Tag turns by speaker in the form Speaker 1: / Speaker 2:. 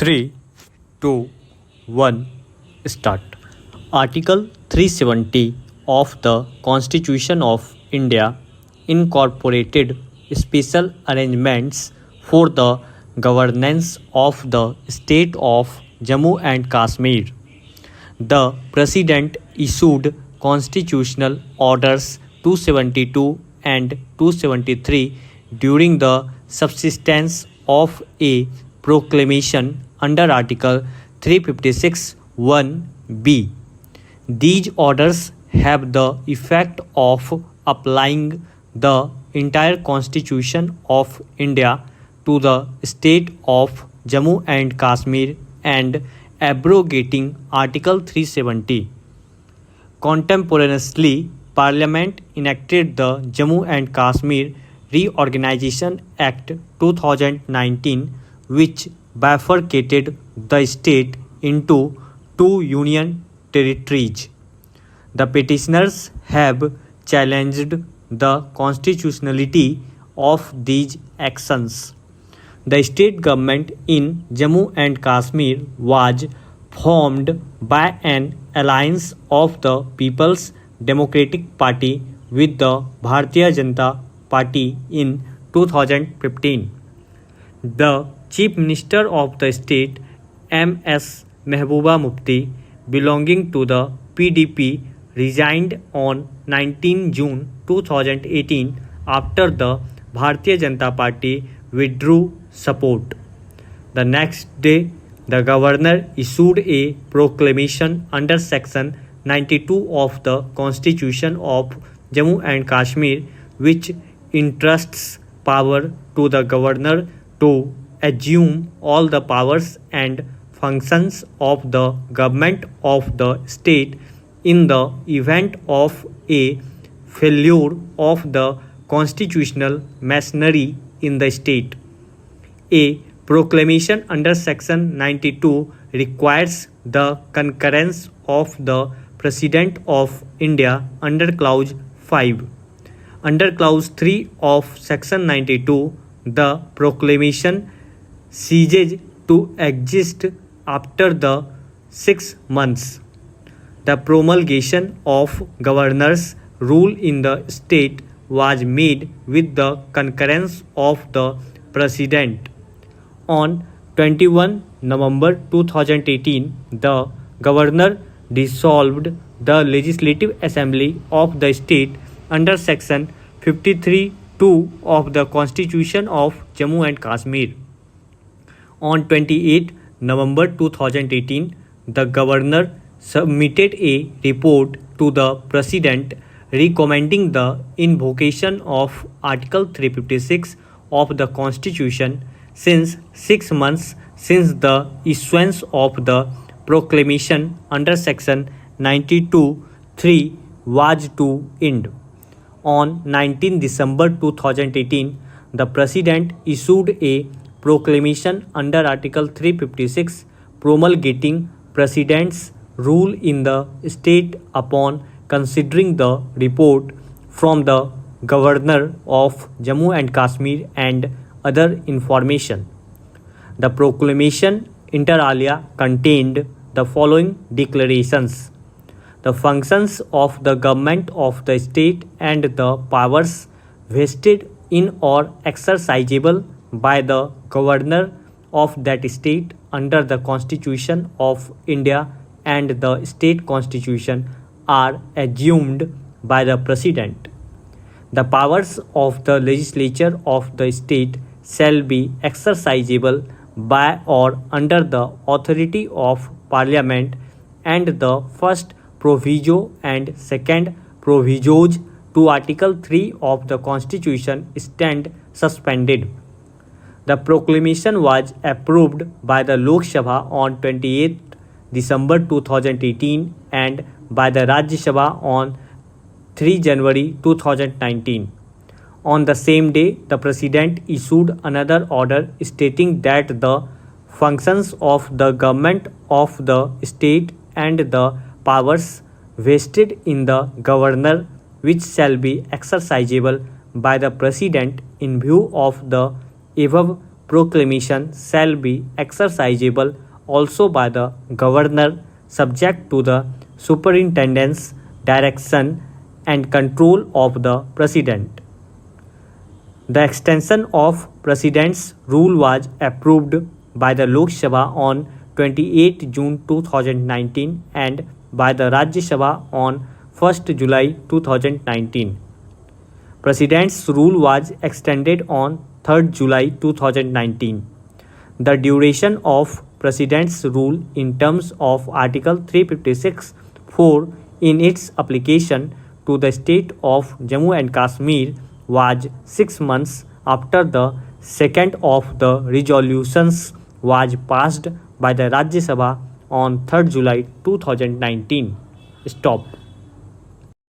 Speaker 1: 3, 2, 1, start. Article 370 of the Constitution of India incorporated special arrangements for the governance of the state of Jammu and Kashmir. The President issued constitutional orders 272 and 273 during the subsistence of a proclamation under Article 356 1b. These orders have the effect of applying the entire Constitution of India to the state of Jammu and Kashmir and abrogating Article 370. Contemporaneously, Parliament enacted the Jammu and Kashmir Reorganization Act 2019, which bifurcated the state into two union territories. The petitioners have challenged the constitutionality of these actions. The state government in Jammu and Kashmir was formed by an alliance of the People's Democratic Party with the Bharatiya Janata Party in 2015. The Chief Minister of the state, M.S. Mehbooba Mufti, belonging to the PDP, resigned on 19 June 2018 after the Bharatiya Janata Party withdrew support. The next day, the governor issued a proclamation under Section 92 of the Constitution of Jammu and Kashmir, which entrusts power to the governor to assume all the powers and functions of the government of the state in the event of a failure of the constitutional machinery in the state. A proclamation under Section 92 requires the concurrence of the President of India under Clause 5. Under Clause 3 of Section 92, the proclamation ceases to exist after the 6 months. The promulgation of governor's rule in the state was made with the concurrence of the President. On 21 November 2018, the governor dissolved the Legislative Assembly of the state under Section 53(2) of the Constitution of Jammu and Kashmir. On 28 November 2018, the governor submitted a report to the President recommending the invocation of Article 356 of the Constitution since 6 months since the issuance of the proclamation under Section 92(3) was to end. On 19 December 2018, the President issued a proclamation under Article 356 promulgating President's rule in the state upon considering the report from the Governor of Jammu and Kashmir and other information. The proclamation inter alia contained the following declarations: the functions of the government of the state and the powers vested in or exercisable by the governor of that state under the Constitution of India and the state constitution are assumed by the President. The powers of the legislature of the state shall be exercisable by or under the authority of Parliament, and the first proviso and second provisos to Article 3 of the Constitution stand suspended. The proclamation was approved by the Lok Sabha on 28 December 2018 and by the Rajya Sabha on 3 January 2019. On the same day, the President issued another order stating that the functions of the government of the state and the powers vested in the governor, which shall be exercisable by the President in view of the above proclamation shall be exercisable also by the governor, subject to the superintendent's direction and control of the president. The extension of President's rule was approved by the Lok Sabha on 28 June 2019 and by the Rajya Sabha on 1st July 2019. President's rule was extended on 3rd July 2019. The duration of President's rule in terms of Article 356(4) in its application to the state of Jammu and Kashmir was 6 months after the second of the resolutions was passed by the Rajya Sabha on 3rd July 2019. Stop.